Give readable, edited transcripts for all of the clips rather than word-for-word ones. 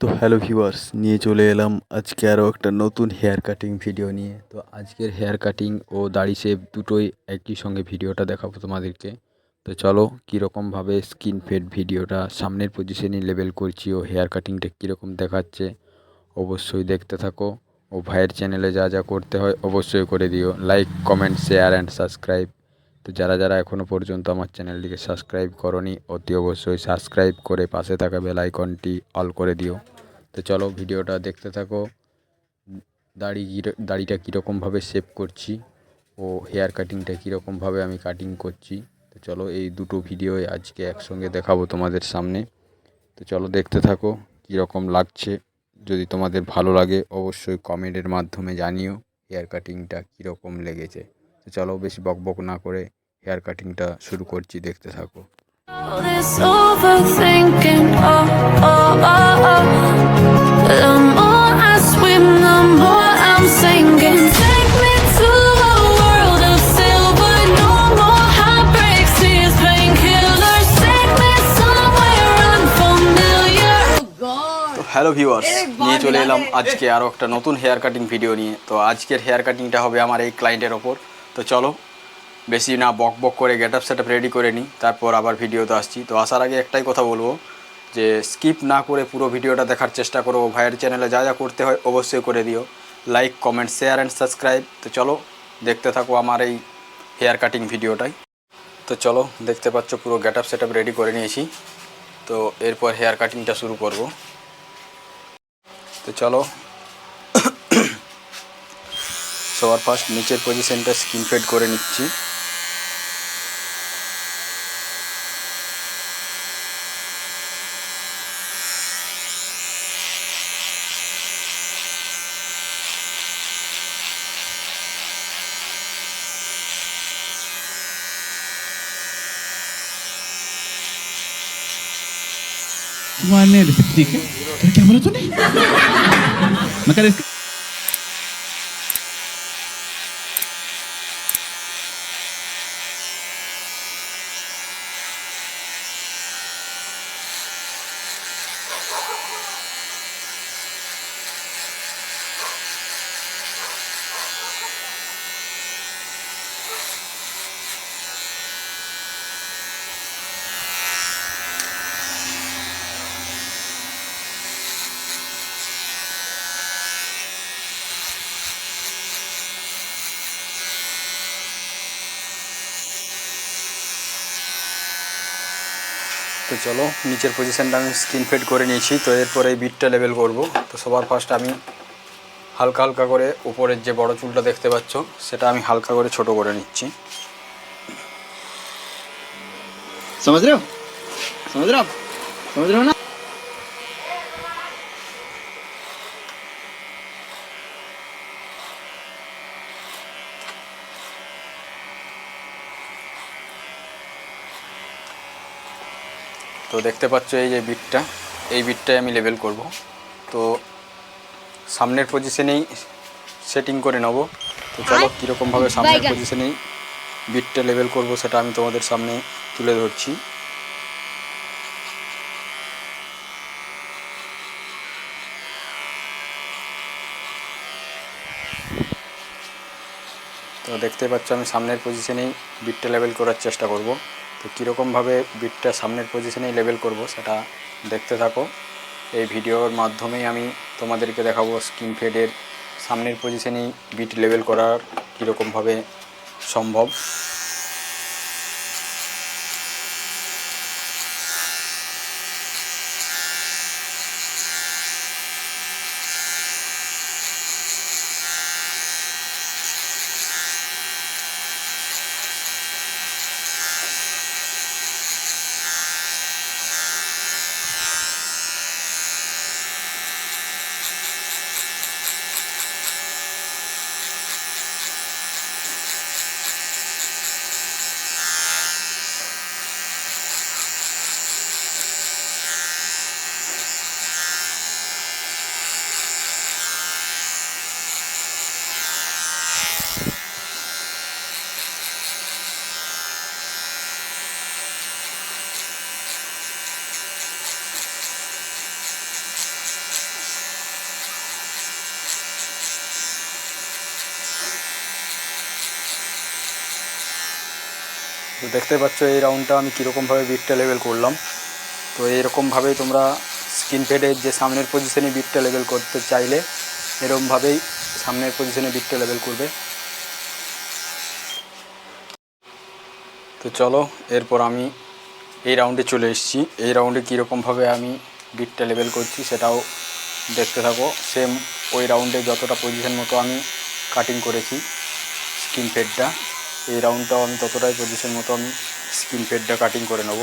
তো hello viewers, নিয়ে চলে এলাম আজকে আরও একটা নতুন হেয়ার কাটিং ভিডিও নিয়ে। তো আজকের হেয়ার কাটিং ও দাড়ি শেভ দুটোই একই সঙ্গে ভিডিওটা দেখাবো তোমাদেরকে। তো চলো কীরকমভাবে স্কিন ফেড ভিডিওটা সামনের পজিশনে লেবেল করছি ও হেয়ার কাটিংটা কীরকম দেখাচ্ছে অবশ্যই দেখতে থাকো। ও ভাইয়ের চ্যানেলে যা যা করতে হয় অবশ্যই করে দিও, like comment share and subscribe. তো যারা যারা এখনও পর্যন্ত আমার চ্যানেলটিকে সাবস্ক্রাইব করনি অতি অবশ্যই সাবস্ক্রাইব করে পাশে থাকা বেল আইকনটি অল করে দিও। তো চলো ভিডিওটা দেখতে থাকো। দাড়িটা কীরকমভাবে শেভ করছি ও হেয়ার কাটিংটা কীরকমভাবে আমি কাটিং করছি। তো চলো এই দুটো ভিডিও আজকে একসঙ্গে দেখাবো তোমাদের সামনে। তো চলো দেখতে থাকো কীরকম লাগছে। যদি তোমাদের ভালো লাগে অবশ্যই কমেন্টের মাধ্যমে জানিও হেয়ার কাটিংটা কীরকম লেগেছে। তো চলো বেশি বকবক না করে হেয়ার কাটিংটা শুরু করছি, দেখতে থাকো। This overthinking, the more I swim, the more I'm sinking. Take me to a world of silver, no more heartbreaks, tears, painkillers. Take me somewhere unfamiliar. তো হ্যালো ভিউয়ার্স, নিয়ে চলে এলাম আজকে আরও একটা নতুন হেয়ার কাটিং ভিডিও নিয়ে। তো আজকের হেয়ার কাটিংটা হবে আমার এই ক্লায়েন্টের ওপর। তো চলো বেশি না বক বক করে get up set up ready করে নিই, তারপর আবার ভিডিওতে আসছি। তো আসার আগে একটাই কথা বলবো যে স্কিপ না করে পুরো ভিডিওটা দেখার চেষ্টা করো। ভাইয়ের চ্যানেলে যা যা করতে হয় অবশ্যই করে দিও, like comment share and subscribe. তো চলো দেখতে থাকো আমার এই হেয়ার কাটিং ভিডিওটাই। তো চলো দেখতে পাচ্ছ পুরো get up set up ready করে নিয়েছি। তো এরপর হেয়ার কাটিংটা শুরু করব। তো চলো সবার ফার্স্ট নিচের পজিশনটা স্কিন ফেড করে নিচ্ছি। वाले ठीक है। क्या बोला तूने? मैं कह তো চলো নিচের পজিশনটা আমি স্কিন ফেড করে নিয়েছি। তো এরপরে এই বিটটা লেবেল করব। তো সবার ফার্স্ট আমি হালকা হালকা করে উপরের যে বড় চুলটা দেখতে পাচ্ছ সেটা আমি হালকা করে ছোট করে নিচ্ছি। समझ रहे हो? समझ रहे हो? समझ रहे हो ना? তো দেখতে পাচ্ছ এই যে বিটটা, এই বিটটাই আমি লেবেল করব। তো সামনের পজিশনেই সেটিং করে নেব। তো চলো কীরকমভাবে সামনের পজিশনেই বিটটা লেবেল করব সেটা আমি তোমাদের সামনে তুলে ধরছি। তো দেখতে পাচ্ছ আমি সামনের পজিশনেই বিটটা লেবেল করার চেষ্টা করব। তো কীরকমভাবে বিটটা সামনের পজিশনেই লেবেল করব সেটা দেখতে থাকো। এই ভিডিওর মাধ্যমেই আমি তোমাদেরকে দেখাবো স্কিন ফেডের সামনের পজিশনেই বিট লেবেল করার কীরকমভাবে সম্ভব। তো দেখতে পাচ্ছ এই রাউন্ডটা আমি কীরকমভাবে বিটটা লেভেল করলাম। তো এরকমভাবেই তোমরা স্ক্রিন ফেডের যে সামনের পজিশনে বিটটা লেভেল করতে চাইলে এরকমভাবেই সামনের পজিশনে বিটটা লেভেল করবে। তো চলো এরপর আমি এই রাউন্ডে চলে এসেছি। এই রাউন্ডে কীরকমভাবে আমি বিটটা লেভেল করছি সেটাও দেখতে থাকো। সেম ওই রাউন্ডে যতটা পজিশন মতো আমি কাটিং করেছি স্ক্রিন ফেডটা, এই রাউন্ডটাও আমি ততটাই পজিশন মতো আমি স্ক্রিন ফেডটা কাটিং করে নেব।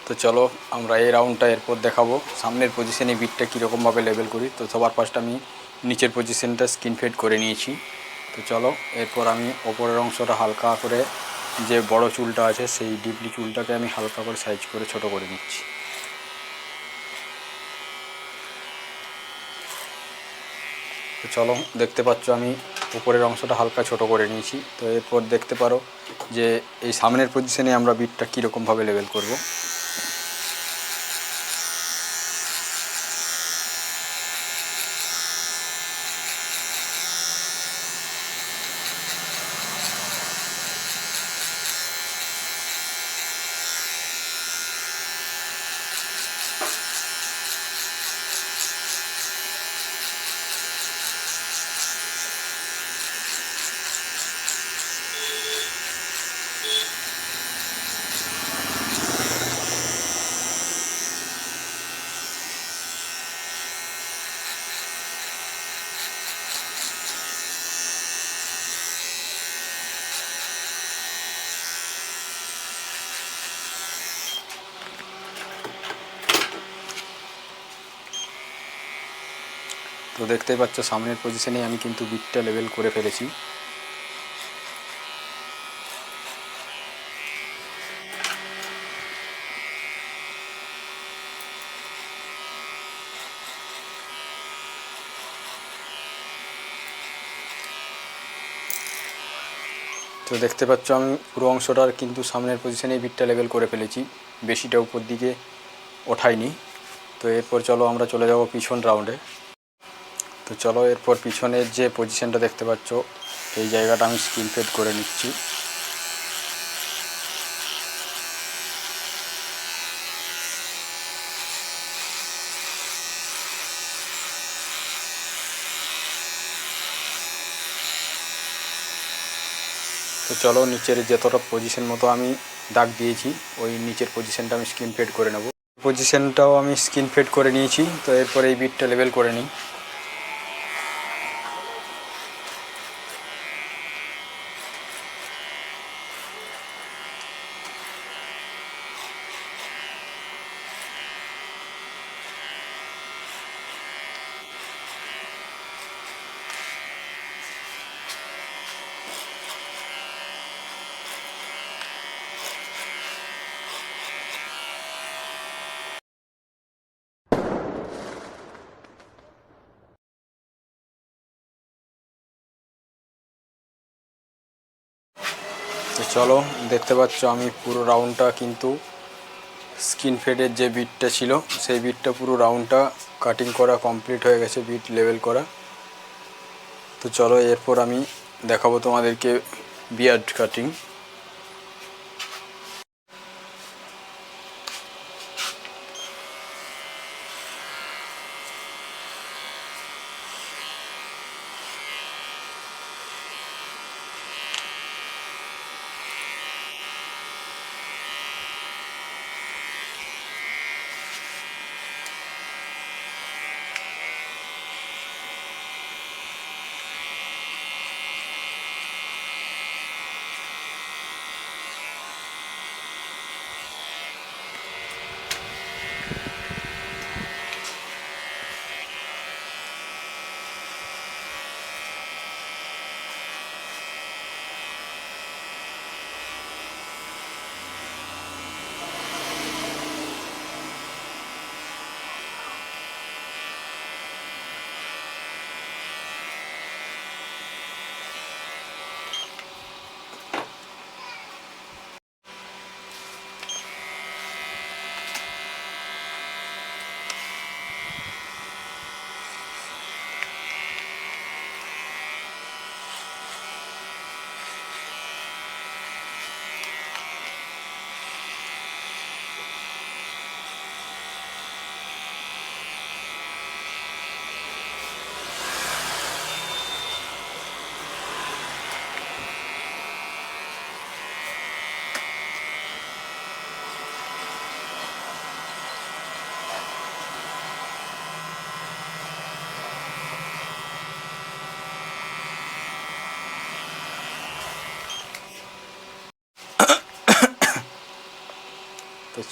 তো চলো আমরা এই রাউন্ডটা এরপর দেখাবো সামনের পজিশনে বিটটা কীরকমভাবে লেভেল করি। তো সবার ফার্স্ট আমি নিচের পজিশনটা স্ক্রিন ফেড করে নিয়েছি। তো চলো এরপর আমি ওপরের অংশটা হালকা করে, যে বড় চুলটা আছে সেই ডিপলি চুলটাকে আমি হালকা করে সাইজ করে ছোট করে নিচ্ছি। তো চলো দেখতে পাচ্ছ আমি উপরের অংশটা হালকা ছোট করে নিয়েছি। তো এরপর দেখতে পারো যে এই সামনের পজিশনে আমরা বিটটা কীরকমভাবে লেভেল করব। তো দেখতেই পাচ্ছ সামনের পজিশনে আমি কিন্তু বিটটা লেভেল করে ফেলেছি। তো দেখতে পাচ্ছ আমি পুরো অংশটার কিন্তু সামনের পজিশনেই বিটটা লেভেল করে ফেলেছি, বেশিটা উপর দিকে ওঠাইনি। তো এরপর চলো আমরা চলে যাব পিছন রাউন্ডে। তো চলো এরপর পিছনের যে পজিশনটা দেখতে পাচ্ছ এই জায়গাটা আমি স্ক্রিন ফেড করে নিচ্ছি। তো চলো নিচের যতটা পজিশন মতো আমি দাগ দিয়েছি ওই নিচের পজিশনটা আমি স্ক্রিন ফেড করে নেব। পজিশনটাও আমি স্ক্রিন ফেড করে নিয়েছি। তো এরপর এই বিটটা লেভেল করে নিই। তো চলো দেখতে পাচ্ছ আমি পুরো রাউন্ডটা কিন্তু স্ক্রিন ফেডের যে বিটটা ছিল সেই বিটটা পুরো রাউন্ডটা কাটিং করা কমপ্লিট হয়ে গেছে, বিট লেভেল করা। তো চলো এরপর আমি দেখাবো তোমাদেরকে বিয়ার্ড কাটিং।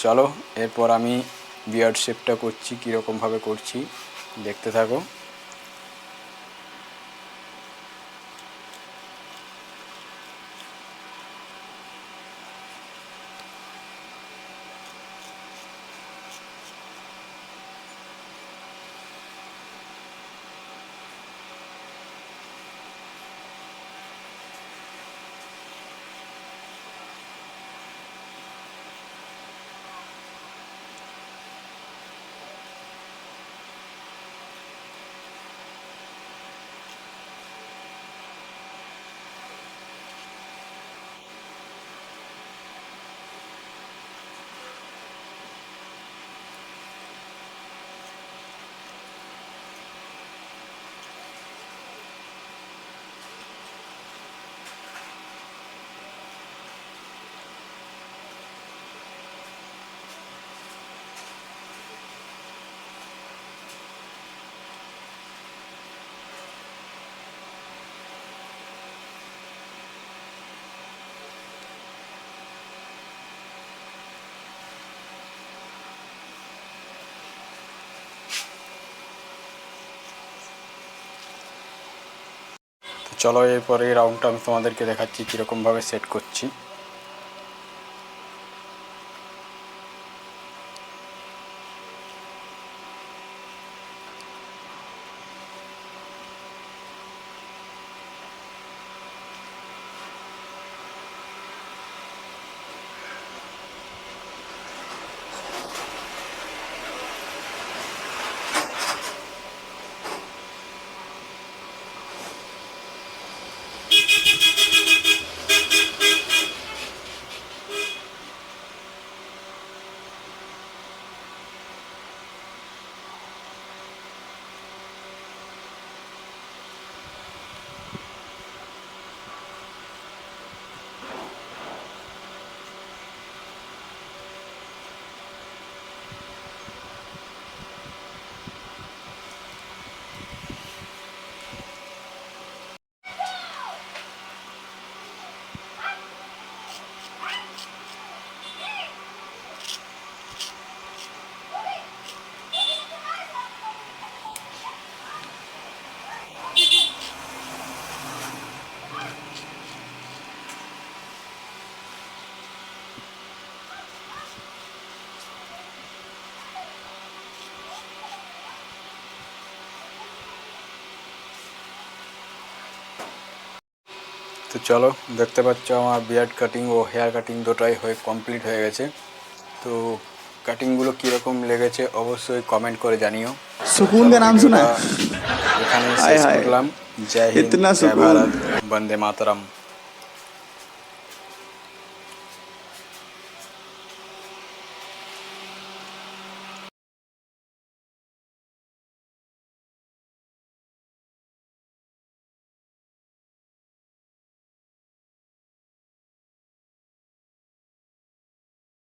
চলো এরপর আমি বিয়ার্ড শেপটা করছি, কীরকমভাবে করছি দেখতে থাকো। তো চলো এরপরে এই রাউন্ডটা আমি তোমাদেরকে দেখাচ্ছি কীরকমভাবে সেট করছি। তো চলো দেখতে পাচ্ছ আমার বিয়ার্ড কাটিং ও হেয়ার কাটিং দুটোই হয়ে কমপ্লিট হয়ে গেছে। তো কাটিংগুলো কীরকম লেগেছে অবশ্যই কমেন্ট করে জানিও। सुकून का नाम सुना है? এখানে हाय শেষ हाय। করলাম। জয় হিন্দ, इतना জয় सुकून। ভারত, বন্দে মাতরম।